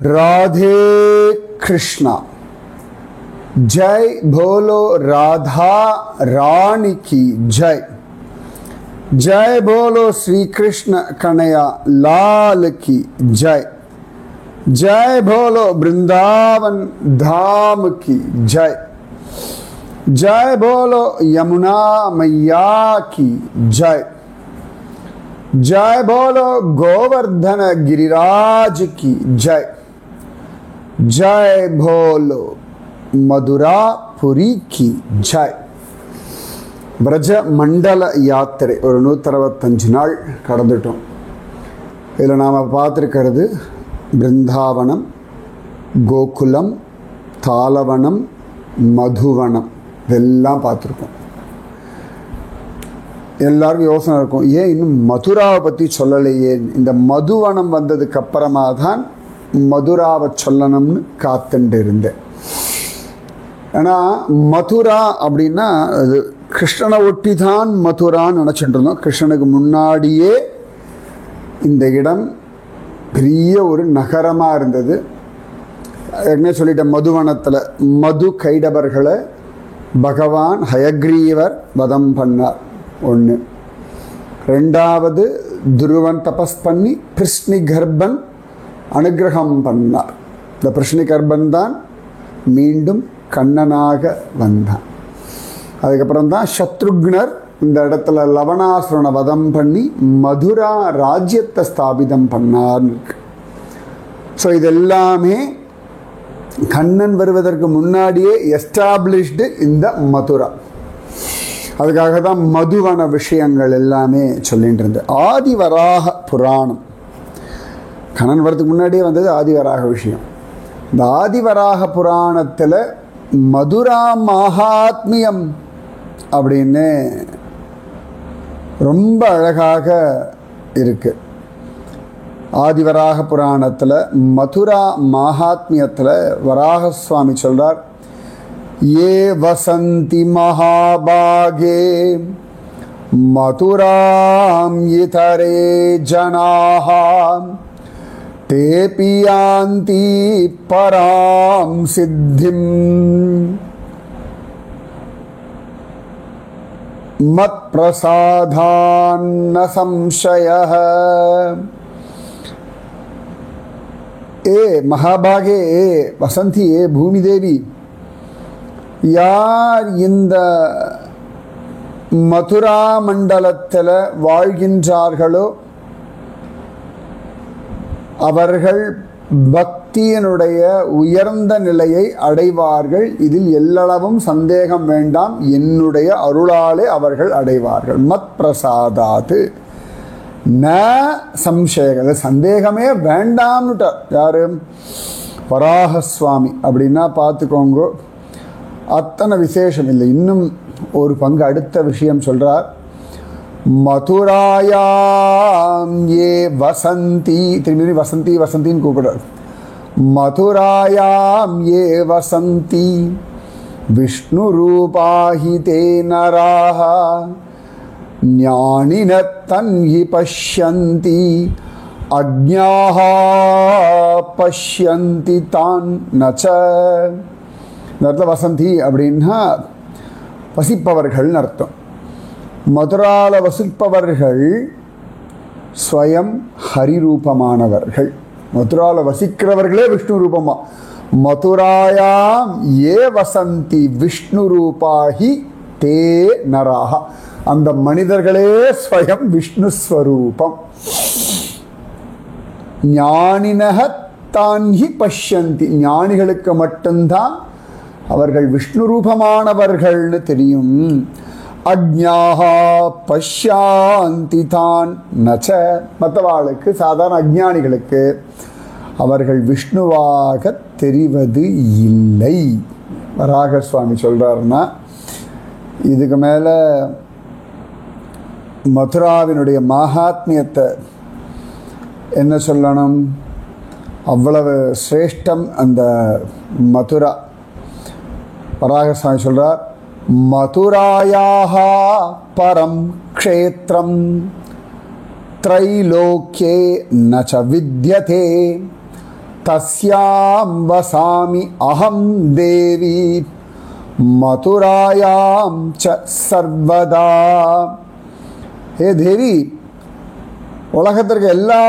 राधे कृष्णा। जय बोलो राधा रानी की जय। जय बोलो श्री कृष्ण कन्हैया लाल की जय। जय बोलो वृंदावन धाम की जय। जय बोलो यमुना मैया की जय। जय बोलो गोवर्धन गिरिराज की जय। जय बोलो मधुरापुरी की जय. பிரஜ மண்டல யாத்திரை ஒரு 165 நாள் கடந்துட்டோம். இதில் நாம் பார்த்துருக்கிறது பிருந்தாவனம், கோகுலம், தாளவனம், மதுவனம் இதெல்லாம் பார்த்துருக்கோம். எல்லாருக்கும் யோசனை இருக்கும், ஏன் இன்னும் மதுராவை பற்றி சொல்லலையே? இந்த மதுவனம் வந்ததுக்கு அப்புறமா தான் மதுராவை சொல்லணும்னு காத்துட்டு இருந்தேன். ஏன்னா மதுரா அப்படின்னா அது கிருஷ்ணனை ஒட்டி தான் மதுரான்னு நினச்சிட்டு இருந்தோம். கிருஷ்ணனுக்கு முன்னாடியே இந்த இடம் பெரிய ஒரு நகரமாக இருந்தது. என்ன சொல்லிட்டேன், மதுவனத்தில் மது கைடவர்களை பகவான் ஹயக்ரீவர் வதம் பண்ணார். ஒன்று. ரெண்டாவது, துருவன் தபஸ் பண்ணி பிருஷ்ணி கர்ப்பன் அனுகிரகம் பண்ணார். இந்த பிருஷ்ணி கர்ப்பன் தான் மீண்டும் கண்ணனாக வந்தான். அதுக்கப்புறம் தான் சத்ருக்னர் இந்த இடத்துல லவணாசுரனை வதம் பண்ணி மதுரா ராஜ்யத்தை ஸ்தாபிதம் பண்ணார்னு இருக்கு. ஸோ இதெல்லாமே கண்ணன் வருவதற்கு முன்னாடியே எஸ்டாப்ளிஷ்டு இந்த மதுரா. அதுக்காக தான் மதுவன விஷயங்கள் எல்லாமே சொல்லிட்டு இருந்தது. ஆதிவராக புராணம் கண்ணன் வரதுக்கு முன்னாடியே வந்தது ஆதிவராக விஷயம். இந்த ஆதிவராக புராணத்தில் மதுரா மகாத்மியம் அப்படின்னு ரொம்ப அழகாக இருக்கு. ஆதிவராக புராணத்தில் மதுரா மகாத்மியத்தில் வராக சுவாமி சொல்றார், ये वसन्ति महाभागे मथुरां इतरे जनाः तेऽपि यान्ति परां सिद्धिं मत्प्रसादान्न संशयः. ए महाभागे ए वसन्ति ए भूमि देवी, யார் இந்த மதுரா மண்டலத்தில் வாழ்கின்றார்களோ அவர்கள் பக்தியினுடைய உயர்ந்த நிலையை அடைவார்கள். இதில் எல்லளவும் சந்தேகம் வேண்டாம், என்னுடைய அருளாலே அவர்கள் அடைவார்கள். மத் பிரசாதாது ந சம்சய, சந்தேகமே வேண்டாம்னுட்டார். யாரு? வராகசுவாமி. அப்படின்னா பார்த்துக்கோங்க, அத்தனை விசேஷம் இல்லை. இன்னும் ஒரு பங்கு அடுத்த விஷயம் சொல்றார். மதுராயாம் ஏ வசந்தி, திரும்பி வசந்தி வசந்தின்னு கூப்பிடுறார். மதுராயாம் ஏ வசந்தி விஷ்ணு ரூபாஹி தே நராஹ ஞானின தன்ஹி பஷ்யந்தி அஜ்ஞாஹ பஷ்யந்தி தான் நச்ச. இந்த இடத்துல வசந்தி அப்படின்னா வசிப்பவர்கள்னு அர்த்தம். மதுரால வசிப்பவர்கள் ஸ்வயம் ஹரிரூபமானவர்கள். மதுரால வசிக்கிறவர்களே விஷ்ணு ரூபமா. மதுராயாம் ஏ வசந்தி விஷ்ணு ரூபாஹி தே நராஹ, அந்த மனிதர்களே ஸ்வயம் விஷ்ணு ஸ்வரூபம். ஞானினஹ தான்ஹி பஷ்யந்தி, ஞானிகளுக்கு மட்டும்தான் அவர்கள் விஷ்ணு ரூபமானவர்கள்னு தெரியும். அஜ்ஞாஹா பஷ்யாந்தி தான் நச்ச, மற்றவாளுக்கு சாதாரண அஜ்ஞானிகளுக்கு அவர்கள் விஷ்ணுவாக தெரிவது இல்லை. வராக சுவாமி சொல்றாருன்னா இதுக்கு மேலே மதுராவினுடைய மகாத்மியத்தை என்ன சொல்லணும்? அவ்வளவு சிரேஷ்டம் அந்த மதுரா. வராகசாமி சொல்றார், மதுராயாக பரம் க்ஷேத்ரம் त्रैलोक्ये न च विद्यते தஸ்யாம் வசாமி அஹம் தேவி மதுராயாம் ச சர்வதா. ஹே தேவி, உலகத்திற்கு எல்லா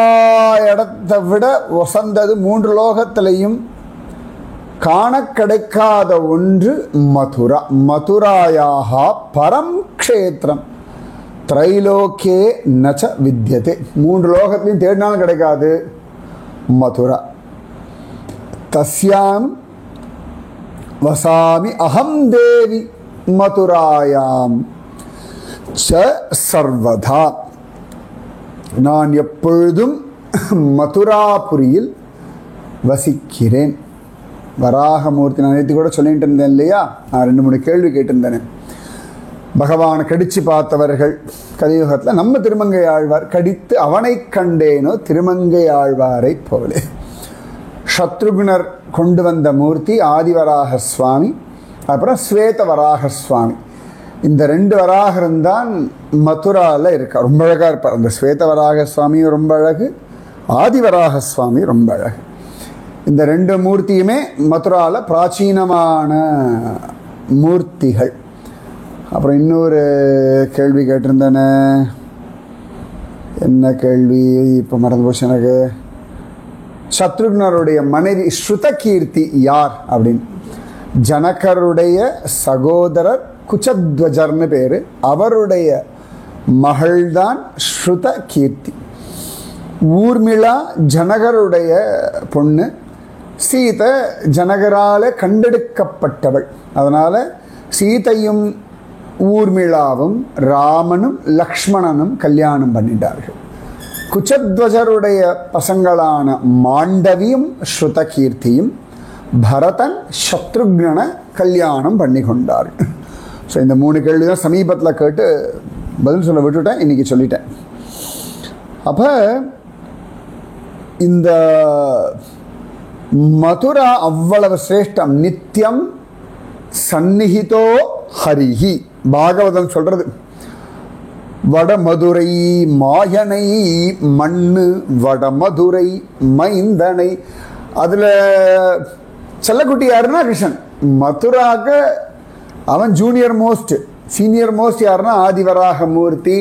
இடத்தை விட வசந்தது, 3 லோகத்திலையும் காண கிடைக்காத ஒன்று மதுரா. மதுராயாக பரம் க்ஷேத்திரம் திரைலோக்கே நச்ச வித்யதே. 3 லோகத்திலையும் தேடினாலும் கிடைக்காது மதுரா. தஸ்யாம் வசாமி அஹம் தேவி மதுராயாம் ச சர்வதா. நான் எப்பொழுதும் மதுராபுரியில் வசிக்கிறேன். வராகமூர்த்தி, நான் நேற்று கூட சொல்லிட்டு இருந்தேன் இல்லையா, நான் 2-3 கேள்வி கேட்டிருந்தேன். பகவானை கடிச்சு பார்த்தவர்கள் கலியுகத்தில் நம்ம திருமங்கை ஆழ்வார், கடித்து அவனை கண்டேனோ திருமங்கை ஆழ்வாரை போலே. சத்ருகுணர் கொண்டு வந்த மூர்த்தி ஆதிவராக சுவாமி, அப்புறம் ஸ்வேத வராக சுவாமி. இந்த 2 வராகரும் தான் மதுராவில் இருக்கா. ரொம்ப அழகாக இருப்பார். அந்த ஸ்வேத வராக சுவாமியும் ரொம்ப அழகு, ஆதிவராக சுவாமி ரொம்ப அழகு. இந்த 2 மூர்த்தியுமே மதுராவில் பிராச்சீனமான மூர்த்திகள். அப்புறம் இன்னொரு கேள்வி கேட்டிருந்தேனே, என்ன கேள்வி இப்போ மறந்து போச்சு எனக்கு. சத்ருக்னருடைய மனைவி ஸ்ருதகீர்த்தி யார் அப்படின்னு. ஜனகருடைய சகோதரர் குச்சத்வஜர்னு பேர், அவருடைய மகள்தான் ஸ்ருதகீர்த்தி. ஊர்மிளா ஜனகருடைய பொண்ணு. சீதை ஜனகரால் கண்டெடுக்கப்பட்டவள். அதனால் சீதையும் ஊர்மிளாவும் ராமனும் லக்ஷ்மணனும் கல்யாணம் பண்ணிட்டார்கள். குச்சத்வஜருடைய பசங்களான மாண்டவியும் ஸ்ருதகீர்த்தியும் பரதன் சத்ருக்னனை கல்யாணம் பண்ணி கொண்டார்கள். ஸோ இந்த 3 கேள்வி தான் சமீபத்தில் கேட்டு பதில் சொல்ல விட்டுட்டேன், இன்றைக்கி சொல்லிட்டேன். அப்போ இந்த மதுரா அவ்வளவு சிரேஷ்டம். நித்தியம் சந்நிஹிதோ ஹரிஹி. பாகவதம் சொல்றது, வடமதுரை மாயனை மண்ணு வடமதுரை மைந்தனை. அதில் செல்லக்குட்டி யாருன்னா கிருஷ்ணன். மதுராக்கு அவன் ஜூனியர் மோஸ்ட். சீனியர் மோஸ்ட் யாருன்னா ஆதிவராக மூர்த்தி,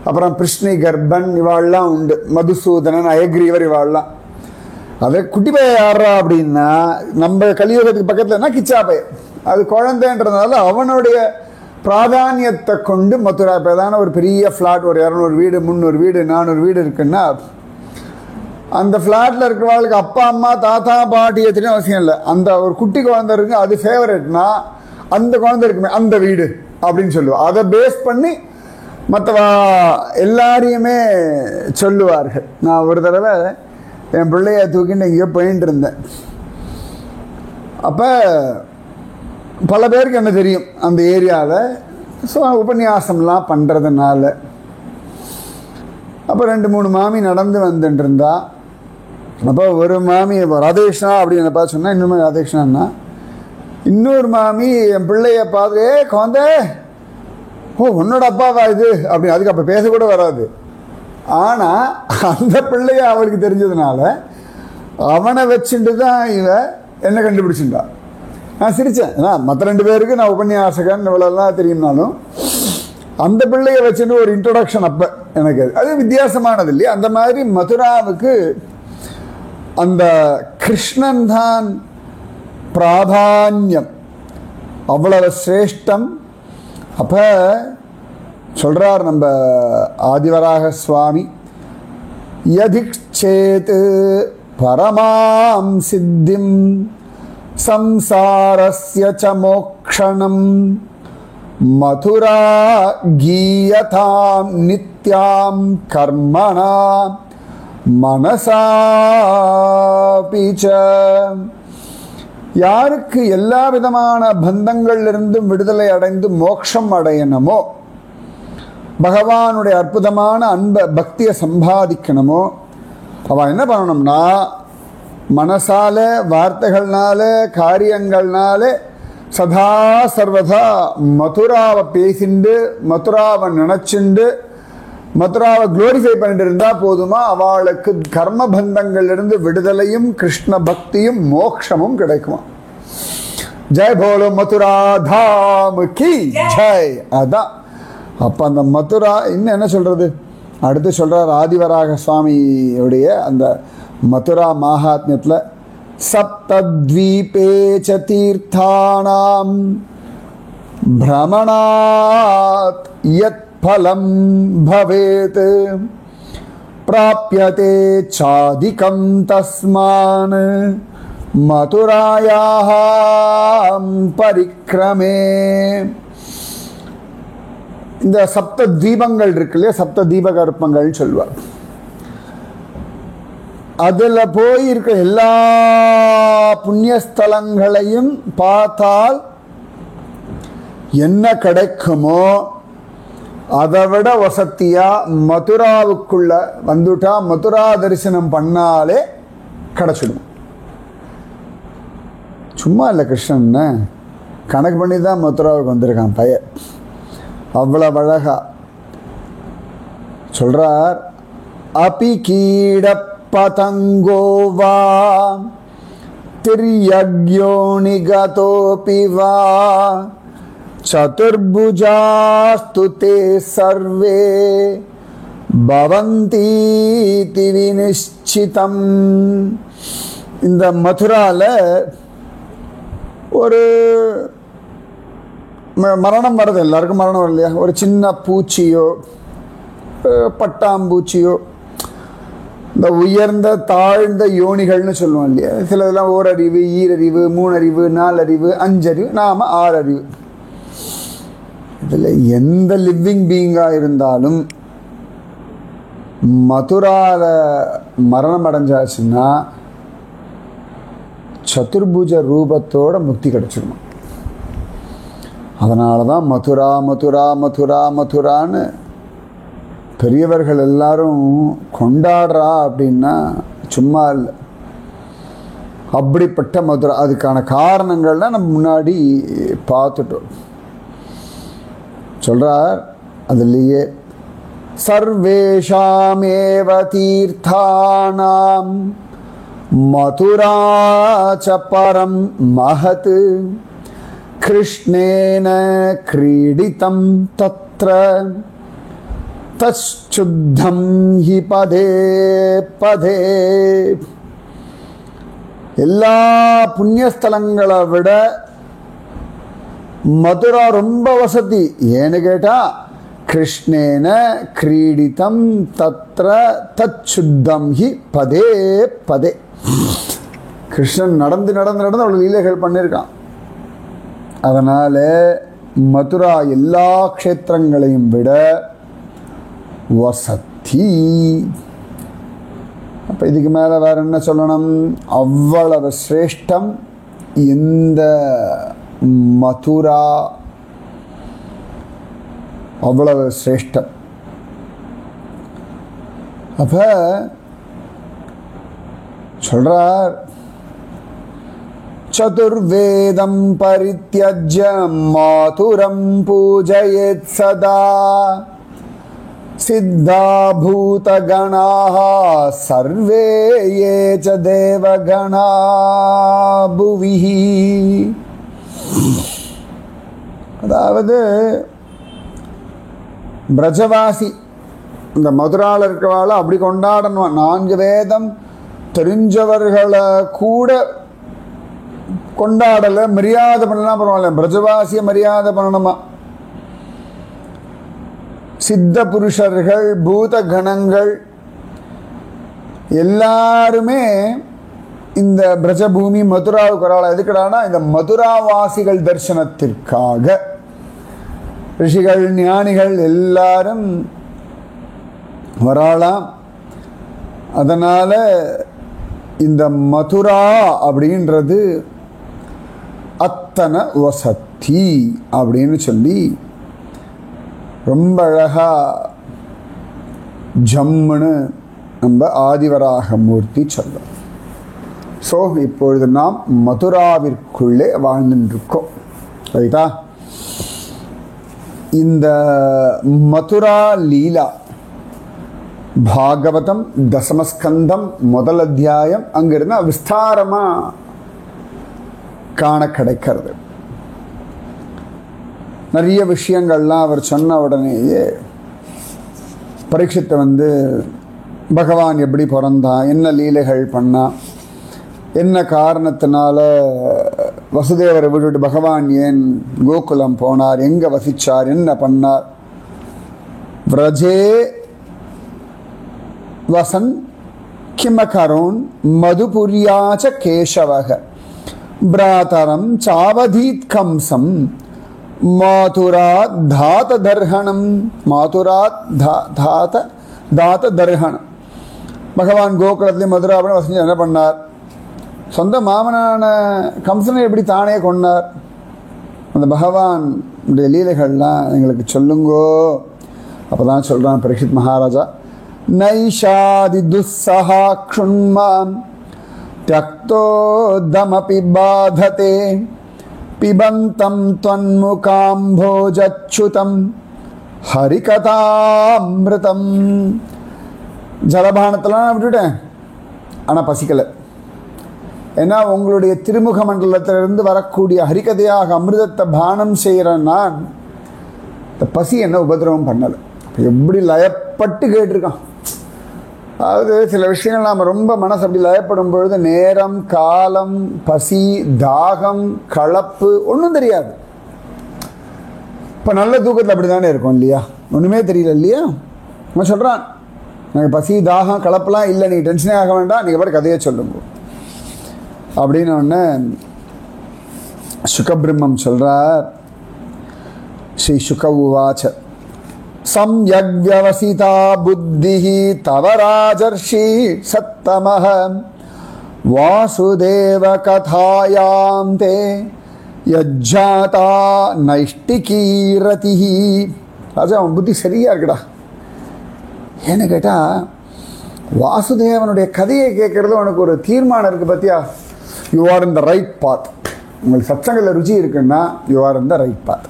அப்புறம் கிருஷ்ணி கர்ப்பன், இவாள்லாம் உண்டு. மதுசூதனன், அயக்ரீவர், இவாள்லாம். அதை குட்டி பைய யாரா அப்படின்னா நம்ம கலியுகத்துக்கு பக்கத்துலன்னா கிச்சா பைய. அது குழந்தைன்றதுனால அவனுடைய பிராதானியத்தை கொண்டு மதுரா. இப்போ ஏதான ஒரு பெரிய ஃப்ளாட், ஒரு 200 வீடு, 300 வீடு, 400 வீடு இருக்குன்னா அந்த ஃப்ளாட்டில் இருக்கிறவங்களுக்கு அப்பா அம்மா தாத்தா பாட்டி எத்தனையும் அவசியம் இல்லை. அந்த ஒரு குட்டி குழந்தை இருக்கு, அது ஃபேவரட்னா அந்த குழந்தை இருக்குமே அந்த வீடு அப்படின்னு சொல்லுவாள். அதை பேஸ் பண்ணி மற்ற எல்லாரையுமே சொல்லுவார்கள். நான் ஒரு தடவை என் பிள்ளைய தூக்கிட்டு எங்கேயோ போயின்ட்டு இருந்தேன். அப்போ பல பேருக்கு என்ன தெரியும் அந்த ஏரியாவில். ஸோ உபன்யாசம்லாம் பண்ணுறதுனால அப்போ 2-3 மாமி நடந்து வந்துட்டு இருந்தா. அப்போ ஒரு மாமி ராதேஷ்ணா அப்படின்னு பார்த்து சொன்னால், இன்னொரு ராதேஷ்ணான்னா இன்னொரு மாமி என் பிள்ளைய பார்த்து, குழந்தை ஓ உன்னோட அப்பாவா இது அப்படின்னு. அதுக்கு அப்போ பேசக்கூட வராது. ஆனால் அந்த பிள்ளைய அவளுக்கு தெரிஞ்சதுனால அவனை வச்சுட்டு தான் இவன் என்ன கண்டுபிடிச்சுட்டா. நான் சிரித்தேன். ஏன்னா மற்ற 2 பேருக்கு நான் உபன்யாசகன் இவ்வளோலாம் தெரியும்னாலும் அந்த பிள்ளையை வச்சுட்டு ஒரு இன்ட்ரொடக்ஷன் அப்போ எனக்கு அது வித்தியாசமானது இல்லையா. அந்த மாதிரி மதுராவுக்கு அந்த கிருஷ்ணன் தான் பிராதான்யம், அவ்வளவு சிரேஷ்டம். அப்போ சொல்கிறார் நம்ம ஆதிவராக சுவாமி, யதிக்ஷேத் பரமாம் சித்திம் சம்சாரஸ்ய ச மோக்ஷணம் மதுரா கீயதாம் நித்யாம் கர்மணா மனசாபி ச. யாருக்கு எல்லா விதமான பந்தங்களிலிருந்தும் விடுதலை அடைந்து மோட்சம் அடையணுமோ, பகவானுடைய அற்புதமான அன்பை பக்தியை சம்பாதிக்கணுமோ, அவன் என்ன பண்ணணும்னா மனசால வார்த்தைகள்னால காரியங்கள்னால சதா சர்வதா மதுராவை பேசிண்டு மதுராவை நினச்சிண்டு மதுராவை குளோரிஃபை பண்ணிட்டு இருந்தா போதுமா, அவளுக்கு கர்ம பந்தங்களிலிருந்து விடுதலையும் கிருஷ்ண பக்தியும் மோட்சமும் கிடைக்குமா. ஜெய் போலோ மதுரா தாம் கி ஜெய். அதான் அப்ப அந்த மதுரா இன்னும் என்ன சொல்றது, அடுத்து சொல்றார் ஆதிவராக சுவாமியுடைய அந்த மதுரா மகாத்மியத்துல சப்தத்வீபே ச தீர்த்தானாம் பிரமணாத் யத் பலம் பவேத் பிராப்யதே சாதிகம் தஸ்மான் மதுராயாம் பரிக்ரமே. இந்த சப்த தீபங்கள் இருக்கு இல்லையா, சப்த தீபகற்பங்கள் சொல்வார். அதுல போய் இருக்க எல்லா புண்ணியஸ்தலங்களையும் பார்த்தால் என்ன கிடைக்குமோ அதை விட வசதியா மதுராவுக்குள்ள வந்துட்டா மதுரா தரிசனம் பண்ணாலே கிடைச்சிடும். சும்மா இல்லை, கிருஷ்ணன் கணக்கு பண்ணி தான் மதுராவுக்கு வந்திருக்கான் பையன். அவ்வளவு அழகா சொல்றார். அபி கீட பதங்கோவா திரியக்யோனிகதோபி வா சதுர்புஜாஸ்து தே சர்வே பவந்தீதி விநிச்சிதம். இந்த மதுரால ஒரு மரணம் வருது, எல்லாருக்கும் மரணம் வரும் இல்லையா. ஒரு சின்ன பூச்சியோ பட்டாம்பூச்சியோ, இந்த உயர்ந்த தாழ்ந்த யோனிகள்னு சொல்லுவோம் இல்லையா. சில இதெல்லாம் ஓரறிவு, ஈரறிவு, 3 அறிவு, 4 அறிவு, 5 அறிவு, நாம 6 அறிவு. இதில் எந்த லிவிங் பீயிங்காக இருந்தாலும் மதுரால மரணம் அடைஞ்சாச்சுன்னா சதுர்புஜ ரூபத்தோட முக்தி கிடைச்சிருமா. அதனால தான் மதுரா மதுரா மதுரா மதுரான்னு பெரியவர்கள் எல்லாரும் கொண்டாடுறா அப்படின்னா சும்மா இல்லை. அப்படிப்பட்ட மதுரா. அதுக்கான காரணங்கள்லாம் நம்ம முன்னாடி பார்த்துட்டோம். சொல்றார் அதுலேயே சர்வேஷாமேவ தீர்த்தானாம் மதுரா ச பரம் மஹத் கிருஷ்ணேன கிரீடிதம் தத்ர தச்சுத்தம் ஹி பதே பதே. எல்லா புண்ணியஸ்தலங்களை விட மதுரா ரொம்ப வசதி. ஏன்னு கேட்டா கிருஷ்ணேன கிரீடிதம் தத்ர தச்சுத்தம் ஹி பதே பதே. கிருஷ்ணன் நடந்து நடந்து நடந்து அவ்வளவு லீலைகள் பண்ணியிருக்கான். அதனால மதுரா எல்லா க்ஷேத்திரங்களையும் விட வசதி. அப்ப இதுக்கு மேல வேற என்ன சொல்லணும், அவ்வளவு சிரேஷ்டம் இந்த மதுரா, அவ்வளவு சிரேஷ்டம். அப்ப சொல்றார் சதுர்வேதம் பரித்யஜ்ய மாதுரம் பூஜயேத் சதா சித்தா பூதகணாः சர்வே யே ச தேவகணா புவிஹி. அதாவது பிரஜவாசி இந்த மதுராவில் இருக்கிறவாளை அப்படி கொண்டாடணும். 4 வேதம் தெரிஞ்சவர்களை கூட கொண்டாடலை, மரியாதை பண்ணலாம் பரவாயில்ல, பிரஜவாசிய மரியாதை பண்ணணுமா. சித்த புருஷர்கள், பூத கணங்கள் எல்லாருமே இந்த பிரஜபூமி மதுராவுக்கு வராளா. எதுக்கடானா இந்த மதுராவாசிகள் தரிசனத்திற்காக ரிஷிகள் ஞானிகள் எல்லாரும் வராளாம். அதனால இந்த மதுரா அப்படின்றது அத்தனை வசதி அப்படின்னு சொல்லி ரொம்ப அழகா ஜம்முன்னு நம்ம ஆதிவராக மூர்த்தி சொல்றோம். ஸோ இப்பொழுது நாம் மதுராவிற்குள்ளே வாழ்ந்துருக்கோம். ரைட்டா? இந்த மதுரா லீலா பாகவதம் தசமஸ்கந்தம் முதல் அத்தியாயம் அங்கிருந்து விஸ்தாரமா காண கிடைக்கிறது. நிறைய விஷயங்கள்லாம் அவர் சொன்ன உடனேயே பரீட்சித்தை பகவான் எப்படி பிறந்தா, என்ன லீலைகள் பண்ணா, என்ன காரணத்தினால வசுதேவரை விட்டுட்டு பகவான் ஏன் கோகுலம் போனார், எங்கே வசிச்சார், என்ன பண்ணார், விரஜே வசன் கிமகரோன் மதுபுரியாச்ச கேசவக பிராதரம் சாவதீத் கம்சம் மாதுராத் தாத தர்ஹணம். மாதுராத் தாத தர்ஹணம். பகவான் கோகுலத்திலே மதுராபுரம் வசஞ்சு என்ன பண்ணார்? சொந்த மாமனான கம்சனை எப்படி தானே கொண்டார்? அந்த பகவான் லீலைகள்லாம் எங்களுக்கு சொல்லுங்கோ. அப்போ தான் சொல்கிறான் பரீட்சித் மகாராஜா, நைஷாதி துஸ்ஸஹா க்ஷுண்மாம் த்யக்தோதமபி பாததே பிபந்தம் த்வன்முகாம்போஜச்சுதம் ஹரிகதாமிருதம். ஜலபானத்தெல்லாம் நான் விட்டுட்டேன், ஆனால் பசிக்கலை. ஏன்னா உங்களுடைய திருமுக மண்டலத்திலிருந்து வரக்கூடிய ஹரிகதையாக அமிர்தத்தை பானம் செய்கிற நான் இந்த பசி என்ன உபதிரவம் பண்ணலை. எப்படி லயப்பட்டு கேட்டிருக்கான். அதாவது சில விஷயங்கள் நாம் ரொம்ப மனசு அப்படி லயப்படும் பொழுது நேரம், காலம், பசி, தாகம், கலப்பு ஒன்றும் தெரியாது. இப்போ நல்ல தூக்கத்தில் அப்படி தானே இருக்கும் இல்லையா? ஒன்றுமே தெரியல இல்லையா? அவன் சொல்கிறான், எனக்கு பசி, தாகம், கலப்பெல்லாம் இல்லை, நீ டென்ஷனே ஆக வேண்டாம், நீங்கள் பாட்டு கதையை சொல்லுங்க அப்படின்னு ஒன்று சுகபிரம்மம் சொல்கிறார். ஸ்ரீ சுக உவாச்ச சம்யக் வ்யவசிதா புத்திஹி தவ ராஜர்ஷி சத்தமஹ வாசுதேவ கதாயாம் தே யஜ்ஜாதா நைஷ்டிகீரதிஹி. ராஜா, அவன் புத்தி சரியா இருக்குடா. ஏன்னு கேட்டால் வாசுதேவனுடைய கதையை கேட்குறது உனக்கு ஒரு தீர்மானம் இருக்குது பார்த்தியா? You are in the right path. உங்களுக்கு சத்சங்கத்தில் ருச்சி இருக்குன்னா you are in the right path.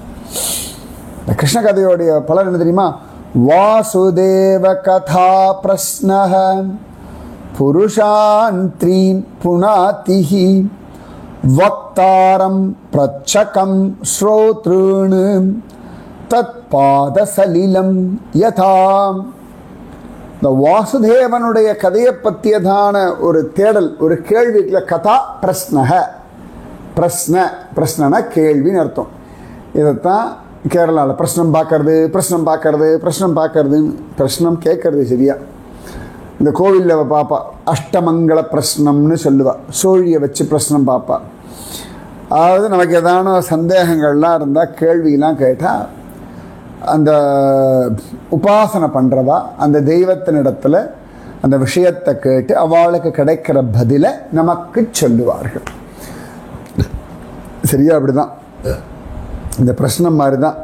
இந்த கிருஷ்ண கதையோடைய பலர் என்ன தெரியுமா? வாசுதேவ கதா பிரஸ்னஹ புருஷான் த்ரீன் புனாதிஹி வக்தாரம் பிரச்சகம் ஸ்ரோத்ருணு தத் பாத சலிலம் யதாம். இந்த வாசுதேவனுடைய கதையை பற்றியதான ஒரு தேடல், ஒரு கேள்வி கதா பிரஸ்னஹ. பிரஸ்னனா கேள்வின்னு அர்த்தம். இதைத்தான் கேரளாவில் பிரஸ்னம் பார்க்கறது, பிரஸ்னம் கேட்கறது சரியா. இந்த கோவிலில் பாப்பா அஷ்டமங்கல பிரஸ்னம்னு சொல்லுவா. சோழியை வச்சு பிரஸ்னம் பாப்பா. அதாவது நமக்கு ஏதான சந்தேகங்கள்லாம் இருந்தால் கேள்வியெலாம் கேட்டால் அந்த உபாசனை பண்ணுறவா அந்த தெய்வத்தினிடத்தில் அந்த விஷயத்தை கேட்டு அவளுக்கு கிடைக்கிற பதிலை நமக்கு சொல்லுவார்கள். சரியா? அப்படிதான் இந்த பிரச்சனை மாதிரி தான்.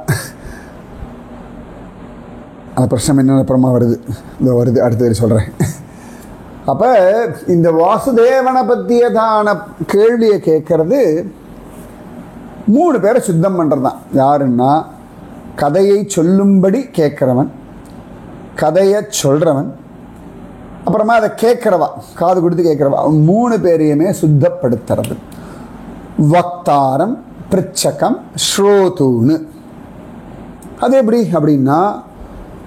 அந்த பிரச்சனை என்னென்ன அப்புறமா வருது அடுத்தது சொல்கிறேன். அப்போ இந்த வாசுதேவனை பற்றியதான கேள்வியை கேட்கறது 3 பேரை சுத்தம் பண்ணுறது தான். யாருன்னா கதையை சொல்லும்படி கேட்குறவன், கதையை சொல்கிறவன், அப்புறமா அதை கேட்குறவா, காது கொடுத்து கேட்குறவா, 3 பேரையுமே சுத்தப்படுத்துறது. வக்தாரம், பிரிச்சகம், ஸ்ரோதூனு. அது எப்படி அப்படின்னா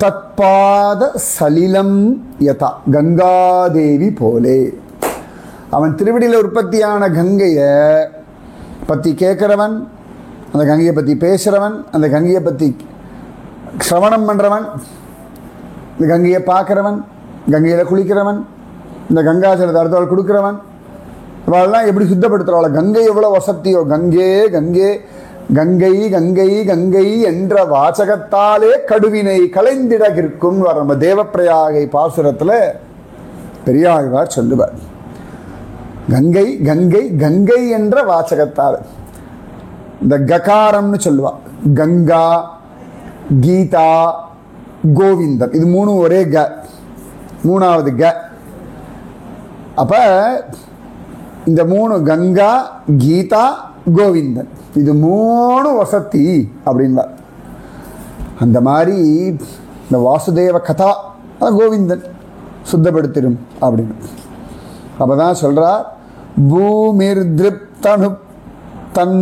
தத்பாத சலிலம் யதா, கங்காதேவி போலே. அவன் திருவடியில் உற்பத்தியான கங்கையை பற்றி கேட்குறவன், அந்த கங்கையை பற்றி பேசுகிறவன், அந்த கங்கையை பற்றி சிரவணம் பண்ணுறவன், இந்த கங்கையை பார்க்குறவன், கங்கையில் குளிக்கிறவன், இந்த கங்காஜலத்தை அடுத்தவள் கொடுக்குறவன், அவளெல்லாம் எப்படி சுத்தப்படுத்துகிறவள? கங்கை எவ்வளோ வசதியோ. கங்கே கங்கே கங்கை கங்கை கங்கை என்ற வாசகத்தாலே கடுவினை கலைந்திடகிற்கும் வர நம்ம தேவப்பிரயாகை பாசுரத்தில் பெரியாழ்வார் சொல்லுவார். கங்கை கங்கை கங்கை என்ற வாசகத்தால். இந்த ககாரம்னு சொல்லுவா. கங்கா, கீதா, கோவிந்தம், இது 3 ஒரே க, 3வது க. அப்ப இந்த 3 கங்கா, கீதா, கோவிந்தன், இது 3 வசதி அப்படின்பார். அந்த மாதிரி இந்த வாசுதேவ கதா கோவிந்தன், சுத்தப்படுத்திடும் அப்படின்னு. அப்பதான் சொல்றார் பூமிர் திருப்தனு தன்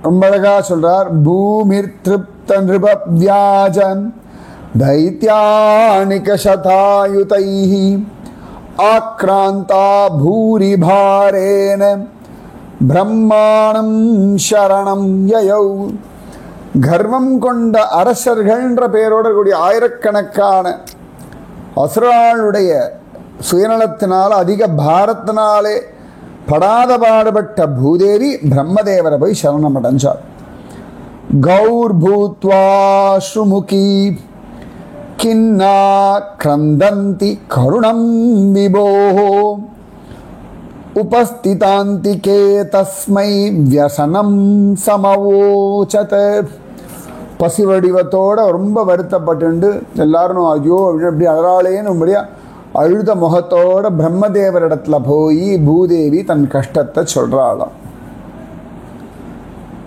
ரொம்ப அழகா சொல்றார் பூமிர் திருப்த நிருபவ்யாஜன் தைத்யானிக சதாயுதைஹி ஆக்ராந்தா பூரி பாரேன பிரம்மாணம் சரணம் யயௌ. கர்வம் கொண்ட அரசர்கள்ன்ற பெயரோட கூடிய ஆயிரக்கணக்கான அசுராளுடைய சுயநலத்தினால அதிக பாரத்தினாலே படாத பாடுபட்ட பூதேவி பிரம்மதேவரை போய் சரணம் அடைஞ்சார். கௌர் பூத்வா ஸ்ருமுகி கின்னா கிரந்தந்தி கருணம் விபோஹோ உபஸ்திதாந்திகே தஸ்மை வியசனம் சமவோச்சத. பசி வடிவத்தோட ரொம்ப வருத்தப்பட்டு எல்லாரும் ஐயோ இப்படி அழறாளேன்னு முடியா அழுத முகத்தோட பிரம்மதேவரிடத்துல போய் பூதேவி தன் கஷ்டத்தை சொல்றாளாம்.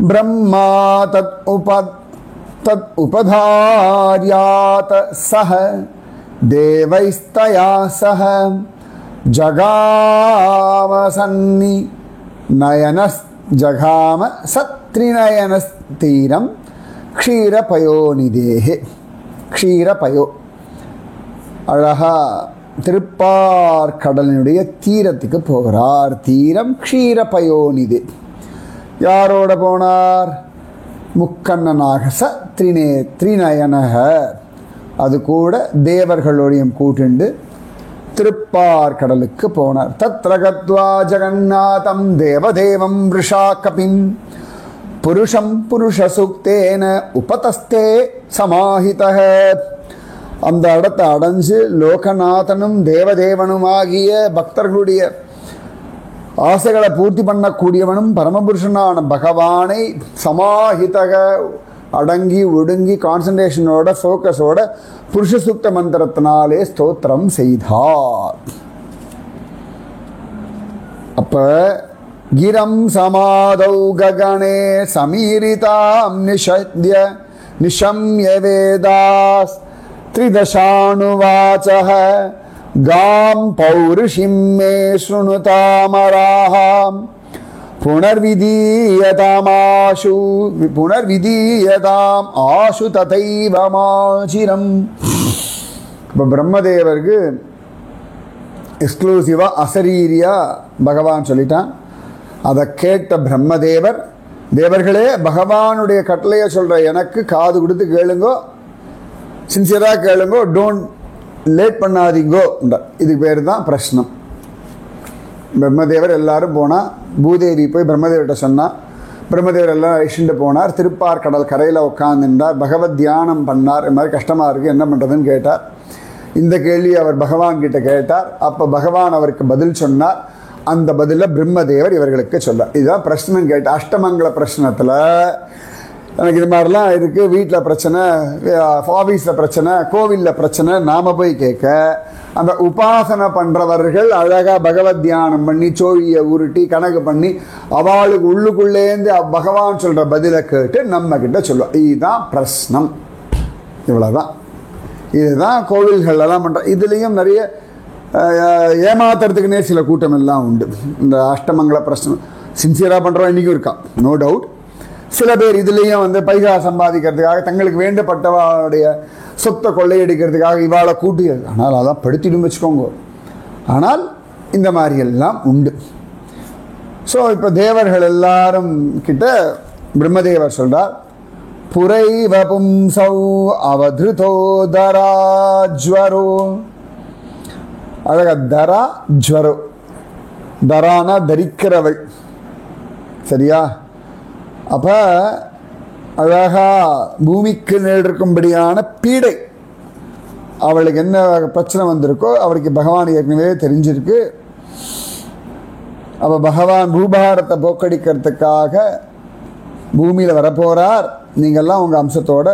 பிரம்மா தத் உபதார்யாத சஹ தேவைஸ்தயா சஹ ஜகாமசன்னி நயனஸ் ஜகாம சத்ரிநயனஸ்தீரம் க்ஷீரபயோநிதேஹே. க்ஷீரபயோ அழகா திருப்பார்கடலினுடைய தீரத்துக்கு போகிறார். தீரம் க்ஷீரபயோநிதே. யாரோட போனார்? முக்கண்ணனாக ச திரிநயனக. அது கூட தேவர்களோடையும் கூட்டுண்டு திருப்பார்கடலுக்கு போனார். தத்ர கத்வா ஜகநாதம் தேவதேவம் ரிஷாகபிம் புருஷம் புருஷ சுக்தேன உபதஸ்தே சமாஹிதஹ. அந்த இடத்தை அடைஞ்சு லோகநாதனும் தேவதேவனுமாகிய பக்தர்களுடைய ஆசைகளை பூர்த்தி பண்ணக்கூடியவனும் பரமபுருஷனான பகவானை சமாஹிதக அடங்கி ஒடுங்கி கான்சன்ட்ரேஷனோட ஃபோக்கஸோட புருஷ சூக்த மந்திரத்தினாலே ஸ்தோத்திரம் செய்தார். அப்ப கிரம் சமாதௌ ககனே சமீரிதாம் நிஷத்ய நிஷம்ய வேதாஸ் த்ரிதசானுவாசஹ காம் பௌருஷிம் மே ஸ்ருணுதாமராஹாம் புனர்விதீயதாம் ஆசு ததைவ மாசிரம். இப்போ பிரம்மதேவருக்கு எக்ஸ்க்ளூசிவா அசரீரியா பகவான் சொல்லிட்டான். அதை கேட்ட பிரம்மதேவர், தேவர்களே பகவானுடைய கட்டளையை சொல்ற எனக்கு காது கொடுத்து கேளுங்கோ, சின்சியராக கேளுங்கோ, டோன்ட் லேட் பண்ணாதீங்கோ. இதுக்கு பேர் தான் பிரஷ்னம். பிரம்மதேவர் எல்லாரும் போனால் பூதேவி போய் பிரம்மதேவர்கிட்ட சொன்னால் பிரம்மதேவர் எல்லாம் அழிச்சுட்டு போனார். திருப்பார்கடல் கரையில் உட்காந்துட்டார். பகவத் தியானம் பண்ணார். இது மாதிரி கஷ்டமாக இருக்குது, என்ன பண்ணுறதுன்னு கேட்டார். இந்த கேள்வி அவர் பகவான் கிட்ட கேட்டார். அப்போ பகவான் அவருக்கு பதில் சொன்னார். அந்த பதிலை பிரம்மதேவர் இவர்களுக்கு சொன்னார். இதுதான் பிரச்சனை கேட்ட அஷ்டமங்கல பிரச்சனத்தில் எனக்கு இது மாதிரிலாம் இருக்குது, வீட்டில் பிரச்சனை, ஆஃபீஸில் பிரச்சனை, கோவிலில் பிரச்சனை, நாம் போய் கேட்க அந்த உபாசனை பண்ணுறவர்கள் அழகாக பகவத் தியானம் பண்ணி சோழியை உருட்டி கணக்கு பண்ணி அவளுக்கு உள்ளுக்குள்ளேருந்து பகவான் சொல்கிற பதிலை கேட்டு நம்மக்கிட்ட சொல்லுவோம். இதுதான் பிரஸ்னம். இவ்வளோதான். இதுதான் கோவில்களெல்லாம் பண்ணுறோம். இதுலேயும் நிறைய ஏமாத்துறதுக்குன்னே சில கூட்டம் எல்லாம் உண்டு. இந்த அஷ்டமங்கல பிரச்சனை சின்சியராக பண்ணுறோம் இன்றைக்கும் இருக்கா, நோ டவுட். சில பேர் இதுலேயும் வந்து பைசா சம்பாதிக்கிறதுக்காக தங்களுக்கு வேண்டப்பட்டவாளுடைய சொத்தை கொள்ளையடிக்கிறதுக்காக இவாளை கூட்டி, ஆனால் அதான் படுத்திடும் வச்சுக்கோங்க. ஆனால் இந்த மாதிரி எல்லாம் உண்டு. ஸோ இப்போ தேவர்கள் எல்லாரும் கிட்ட பிரம்மதேவர் சொல்றார், புரைவ பும்சௌ அவதிருதோ தராஜ்வரோ. அழகா தரா ஜ்வரோ. தரானா தரிக்கிறவள், சரியா? அப்ப அழகா பூமிக்கு நேரிடும்படியான பீடை, அவளுக்கு என்ன பிரச்சனை வந்திருக்கோ அவருக்கு பகவான் ஏற்கனவே தெரிஞ்சிருக்கு. அப்போ பகவான் பூபாரத்தை போக்கடிக்கிறதுக்காக பூமியில் வரப்போறார். நீங்கள்லாம் உங்கள் அம்சத்தோட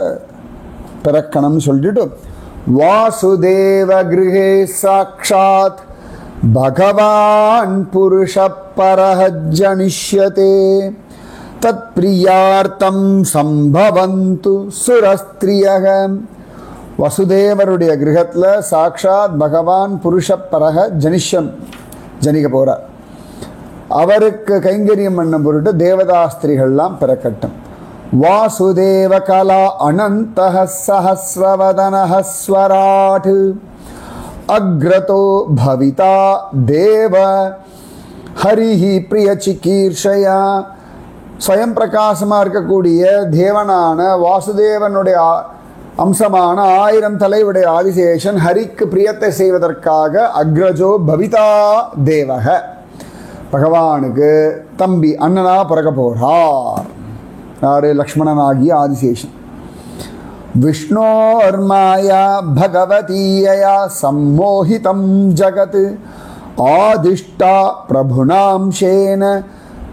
பிறக்கணும்னு சொல்லிட்டு வாசுதேவ கிருஹே சாக்ஷாத் பகவான் புருஷ பரஹஜ்ஜனிஷ்யதே தத் பிரியார்த்தம் சம்பவந்து சுரஸ்திரியக வசுதேவருடைய கிரகத்தில் சாக்ஷாத் பகவான் புருஷப்பரக ஜனிக்க போகிறார். அவருக்கு கைங்கரியம் பண்ண பொருட்டு தேவதாஸ்திரிகள்லாம் பிறக்கட்டும். வாசுதேவ கலா அனந்தஹ சஹஸ்ரவதனஹ ஸ்வராட் அக்ரதோ பவிதா தேவ ஹரிஹி பிரிய சிகீர்ஷயா. ஸ்வயம் பிரகாசமாக இருக்கக்கூடிய தேவனான வாசுதேவனுடைய அம்சமான 1000 தலையுடைய ஆதிசேஷன் ஹரிக்கு பிரியத்தை செய்வதற்காக அக்ரஜோ பவிதா தேவக பகவானுக்கு தம்பி அண்ணனா பிறக்க போகிறார். யாரு? லக்ஷ்மணனாகிய ஆதிசேஷன். விஷ்ணோர்மாயா பகவதீயா சம்மோஹிதம் ஜகத் ஆதிஷ்டா பிரபுனாம்சேன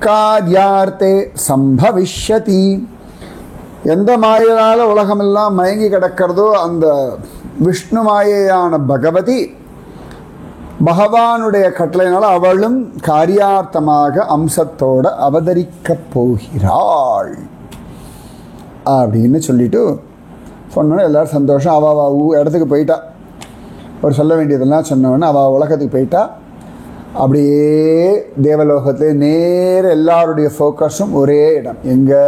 கார்யார்த்தே சம்பவிஷ்யதி. எந்த மாயினால உலகமெல்லாம் மயங்கி கிடக்கிறதோ அந்த விஷ்ணு மாயையான பகவதி பகவானுடைய கட்டளையினால அவளும் காரியார்த்தமாக அம்சத்தோட அவதரிக்கப் போகிறாள் அப்படின்னு சொல்லிட்டு சொன்னோன்னே எல்லாரும் சந்தோஷம். அவள் இடத்துக்கு போயிட்டா. அவர் சொல்ல வேண்டியதெல்லாம் சொன்னவொன்னே அவள் உலகத்துக்கு போயிட்டா. அப்படியே தேவலோகத்திலே நேர எல்லாருடைய ஃபோக்கஸும் ஒரே இடம். எங்கே?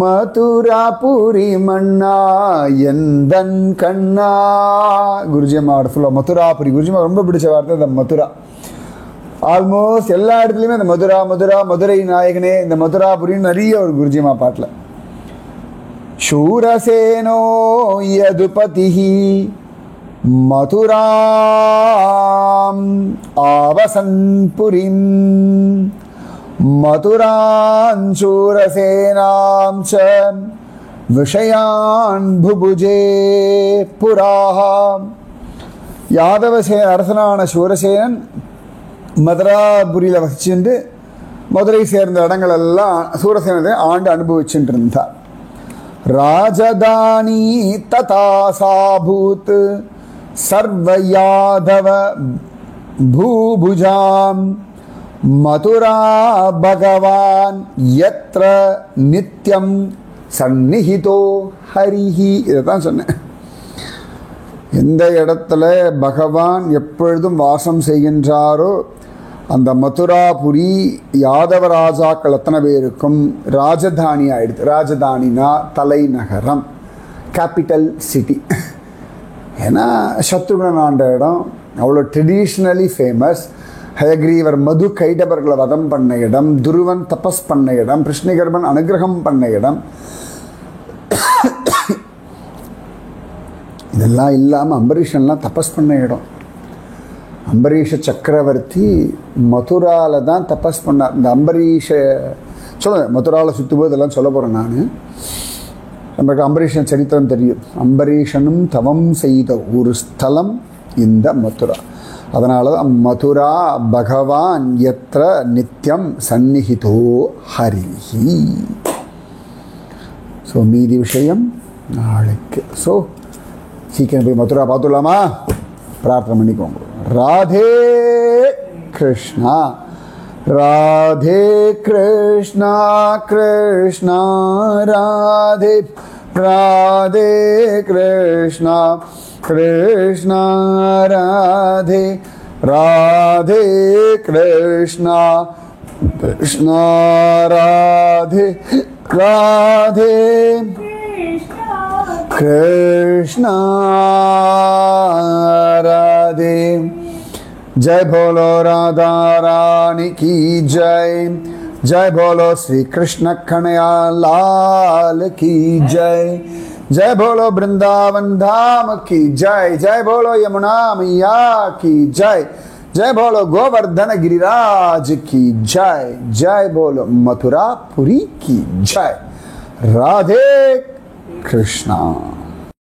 மதுராபுரி மன்னா எந்தன் கண்ணா. குருஜி அம்மாவோட ஃபுல்லாக மதுராபுரி. குருஜி அம்மா ரொம்ப பிடிச்ச வார்த்தை இந்த மதுரா. ஆல்மோஸ்ட் எல்லா இடத்துலையுமே இந்த மதுரா மதுரா மதுரை நாயகனே இந்த மதுராபுரின்னு நிறைய ஒரு குருஜி அம்மா பாட்டில். शूरसेनो यदुपतिः मथुराम् आवसन्पुरीं मथुरान् शूरसेनां च விஷயான் புபுஜே புராஹ. யாதவசே அரசனான சூரசேனன் மதுராபுரியில் வசிச்சுட்டு மதுரை சேர்ந்த இடங்களெல்லாம் சூரசேனத்தை ஆண்டு அனுபவிச்சுட்டு இருந்தார். ராஜதானி ததா சாபூத் சர்வ யாதவ பூபுஜாம் மதுரா பகவான் யத்ர நித்யம் சந்நிஹிதோ ஹரிஹி. இதை தான் சொன்னேன். எந்த இடத்துல பகவான் எப்பொழுதும் வாசம் செய்கின்றாரோ அந்த மதுராபுரி யாதவ ராஜாக்கள் எத்தனை பேருக்கும் ராஜதானி ஆயிடுது. ராஜதானினா தலைநகரம், கேபிட்டல் சிட்டி. ஏன்னா சத்ருகன் ஆண்ட இடம், அவ்வளோ ட்ரெடிஷ்னலி ஃபேமஸ். ஹயக்ரீவர் மது கைடபர்களை வதம் பண்ண இடம், துருவன் தபஸ் பண்ண இடம், கிருஷ்ணகர்பன் அனுகிரகம் பண்ண இடம். இதெல்லாம் இல்லாமல் அம்பரீஷன்லாம் தபஸ் பண்ண இடம். அம்பரீஷ சக்கரவர்த்தி மதுராவில் தான் தபஸ் பண்ணார். இந்த அம்பரீஷ சொல்லுங்கள், மதுராவில் சுற்றும்போது இதெல்லாம் சொல்ல போகிறேன் நான். நமக்கு அம்பரீஷன் சரித்திரம் தெரியும். அம்பரீஷனும் தவம் செய்த ஒரு ஸ்தலம் இந்த மதுரா. அதனால தான் மதுரா பகவான் யத்ர நித்யம் சந்நிஹிதோ ஹரிஹி. ஸோ மீதி விஷயம் நாளைக்கு. ஸோ சீக்கிரம் போய் மதுரா பார்த்துடலாமா? பிரார்த்தனை பண்ணிக்கோங்க. ராதே கிருஷ்ணா ராதே கிருஷ்ணா கிருஷ்ணா ராதே ராதே கிருஷ்ணா கிருஷ்ணா ராதே ராதே கிருஷ்ணா கிருஷ்ணா ராதே ராதே कृष्णा राधे. जय बोलो राधा रानी की जय. जय बोलो श्री कृष्ण कन्हैया लाल की जय. जय बोलो वृंदावन धाम की जय. जय बोलो यमुना मैया की जय. जय बोलो गोवर्धन गिरिराज की जय. जय बोलो मथुरापुरी की जय. राधे कृष्णा.